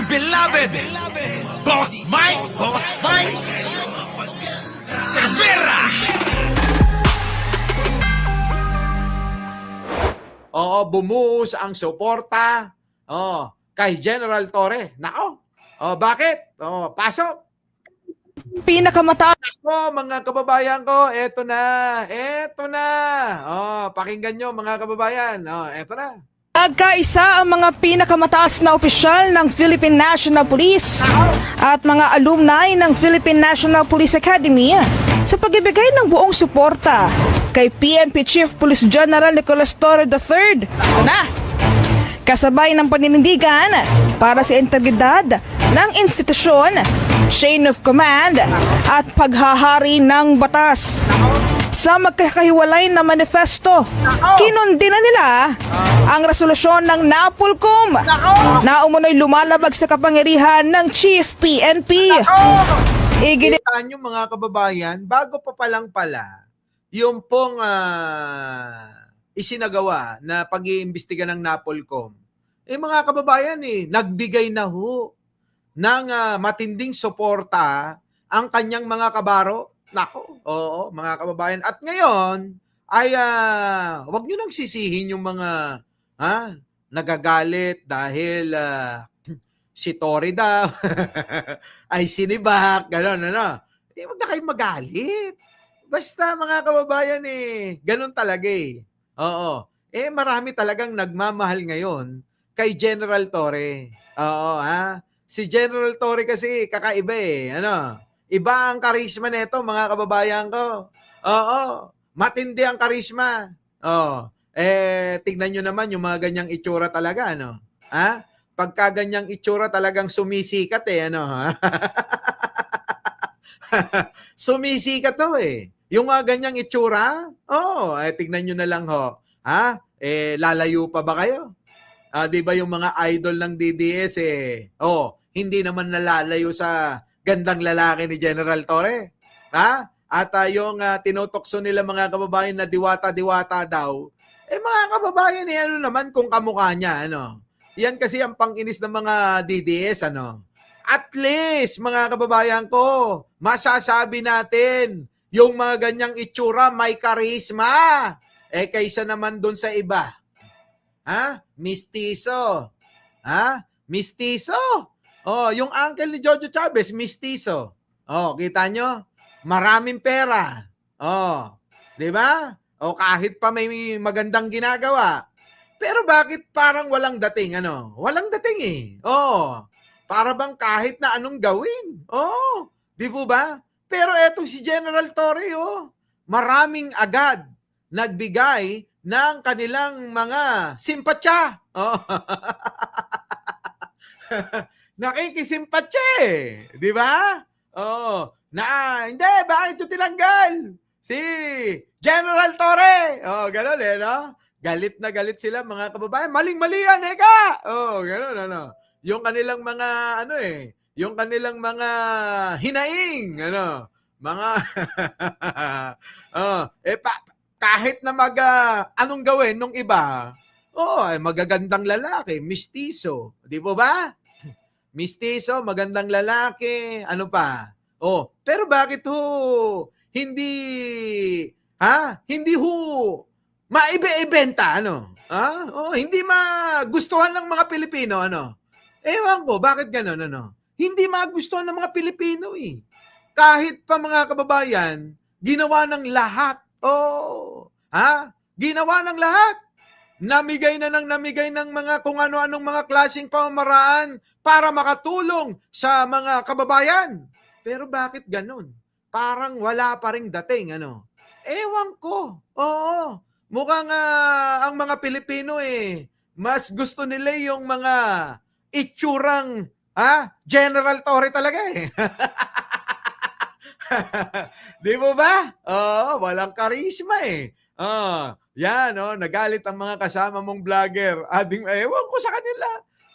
beloved Boss Mike Cervera. Oo, bumuhos ang suporta kay General Torre. Nako, bakit? Pasok. Pinakamataas Ako, mga kababayan ko, eto na. Pakinggan nyo, mga kababayan. Eto na. nagkaisa ang mga pinakamataas na opisyal ng Philippine National Police at mga alumni ng Philippine National Police Academy sa pagbibigay ng buong suporta kay PNP Chief Police General Nicolas Torre III. Ito na! Kasabay ng paninindigan para sa integridad ng institusyon, chain of command at paghahari ng batas. Sa magkakahiwalay na manifesto, kinundi na nila ang resolusyon ng NAPOLCOM na umunoy lumalabag sa kapangyarihan ng Chief PNP. Kita nyo, mga kababayan, bago pa palang pala, yung pong isinagawa na pag-iimbestiga ng NAPOLCOM, mga kababayan, nagbigay na ho ng matinding suporta ang kanyang mga kabaro. Nako, oo, mga kababayan. At ngayon, ay wag nyo nang sisihin yung mga nagagalit dahil si Torre daw ay sinibak, gano'n, wag na kayong magalit. Basta, mga kababayan, ganun talaga Oo. Marami talagang nagmamahal ngayon kay General Torre. Oo, Si General Torre kasi kakaiba Iba ang karisma nito, mga kababayan ko. Oo, matindi ang karisma. Tignan nyo naman yung mga ganyang itsura talaga, Pagka ganyang itsura talagang sumisikat Sumisikat to Yung mga ganyang itsura, tignan nyo na lang ho. Lalayo pa ba kayo? Di ba yung mga idol ng DDS hindi naman nalalayo sa gandang lalaki ni General Torre. At yung tinutokso nila, mga kababayan, na diwata-diwata daw, mga kababayan, ano naman kung kamukha niya, Yan kasi ang panginis ng mga DDS, At least, mga kababayan ko, masasabi natin, yung mga ganyang itsura may karisma. Kaysa naman dun sa iba. Mistiso. Mistiso. Yung uncle ni Jojo Chavez, mistiso. Kita nyo? Maraming pera. Di ba? Kahit pa may magandang ginagawa. Pero bakit parang walang dating, Walang dating para bang kahit na anong gawin. Di po ba? Pero etong si General Torre, maraming agad nagbigay ng kanilang mga simpatya. Nakikisimpatya di ba? Hindi, bakit yung tinanggal? Si General Torre. Gano'n Galit na galit sila, mga kababayan. Maling-mali yan, gano'n, Yung kanilang mga, yung kanilang mga hinaing, mga, kahit na anong gawin nung iba, magagandang lalaki, mistiso, di po ba? Mistiso, magandang lalaki, ano pa? Pero bakit hindi, hindi maibe-ibenta, hindi magustuhan ng mga Pilipino, Ewan ko, bakit gano'n, Hindi magustuhan ng mga Pilipino, Kahit pa, mga kababayan, ginawa ng lahat. Ginawa ng lahat. Namigay ng mga kung ano-anong mga klaseng pamamaraan para makatulong sa mga kababayan. Pero bakit ganun? Parang wala pa ring dating, Ewan ko. Mukhang ang mga Pilipino mas gusto nila yung mga itsurang General Torre talaga Di mo ba? Walang karisma Yan, nagalit ang mga kasama mong vlogger. Ewan ko sa kanila.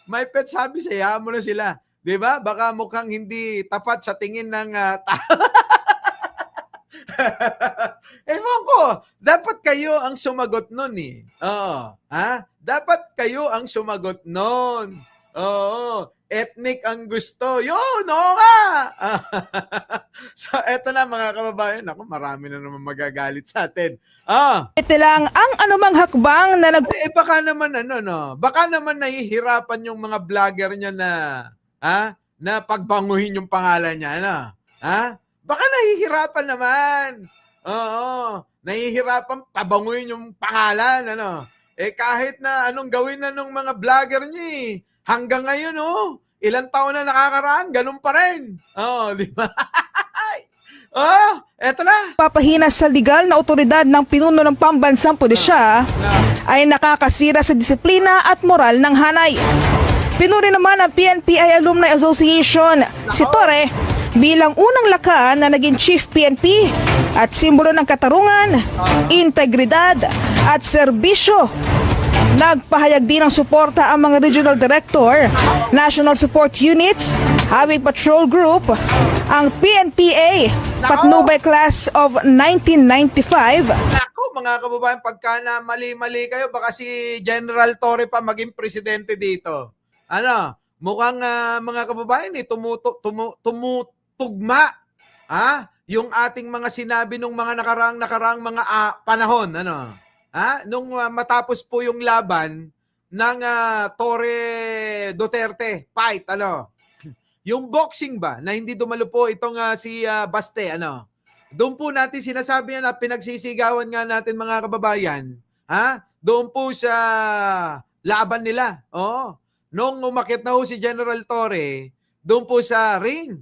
May pet sabi, sayaan mo na sila. Di ba? Baka mukhang hindi tapat sa tingin ng tao. Ewan ko, dapat kayo ang sumagot nun Dapat kayo ang sumagot nun. Oo, ethnic ang gusto. Yun, oo nga. So, eto na mga kababayan. Ako, marami na naman magagalit sa atin. Ito lang ang anumang hakbang na Baka naman baka naman nahihirapan yung mga vlogger niya na pagbanguhin yung pangalan niya, Baka nahihirapan naman. Oo, nahihirapan pabanguhin yung pangalan, kahit na anong gawin na nung mga vlogger niya, hanggang ngayon, ilang taon na nakakaraan, ganun pa rin. Di ba? Eto na. papahina sa legal na otoridad ng pinuno ng pambansang pulisya ay nakakasira sa disiplina at moral ng hanay. Pinuri naman ng PNPI Alumni Association si Torre bilang unang lakan na naging Chief PNP at simbolo ng katarungan, integridad at serbisyo. Nagpahayag din ng suporta ang mga Regional Director, National Support Units, Highway Patrol Group, ang PNPA, Patnubay Class of 1995. Ako, mga kababayan, pagka na mali-mali kayo, baka si General Torre pa maging presidente dito. Mukhang mga kababayan, tumutugma yung ating mga sinabi nung mga nakaraang mga panahon, nung matapos po yung laban ng Torre Duterte fight, yung boxing ba na hindi dumalo po itong si Baste, doon po natin sinasabi na pinagsisigawan nga natin mga kababayan, doon po sa laban nila. Nung umakyat na ho si General Torre, doon po sa ring,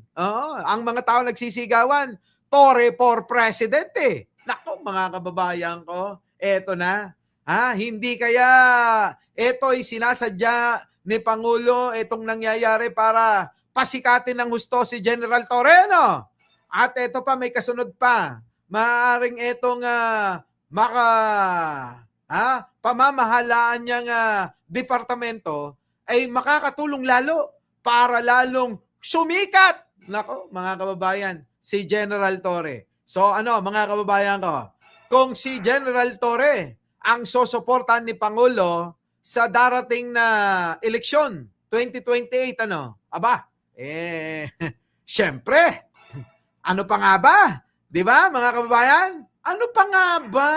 ang mga tao nagsisigawan, Torre for President Nako, mga kababayan ko, eto na. Hindi kaya eto'y sinasadya ni Pangulo itong nangyayari para pasikatin ng husto si General Torre, At eto pa, may kasunod pa. Maaring etong pamamahalaan niyang departamento ay makakatulong lalo para lalong sumikat. Nako, mga kababayan, si General Torre. So mga kababayan ko, kung si General Torre ang sosuportahan ni Pangulo sa darating na eleksyon 2028, syempre, ano pa nga ba? Di ba, mga kababayan? Ano pa nga ba?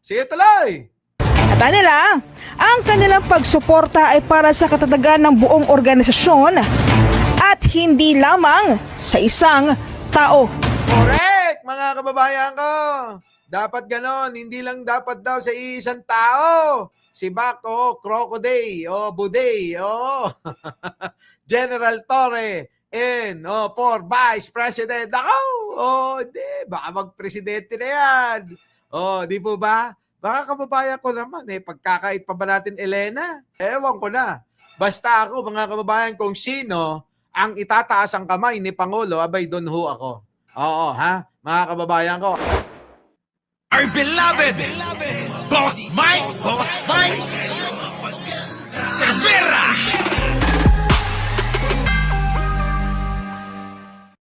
Sige, tuloy. At nila, ang kanilang pagsuporta ay para sa katatagan ng buong organisasyon at hindi lamang sa isang tao. Correct, mga kababayan ko. Dapat ganon, hindi lang dapat daw sa isang tao. Si Bako, Crocodile, Buday, General Torre, and for Vice President. Di, baka mag-presidente na yan. Di po ba? Baka kababayan ko naman, pagkakait pa ba natin Elena? Ewan ko na. Basta ako, mga kababayan, kung sino ang itataas ang kamay ni Pangulo, abay, doon ho ako. Mga kababayan ko. Our beloved Boss Mike,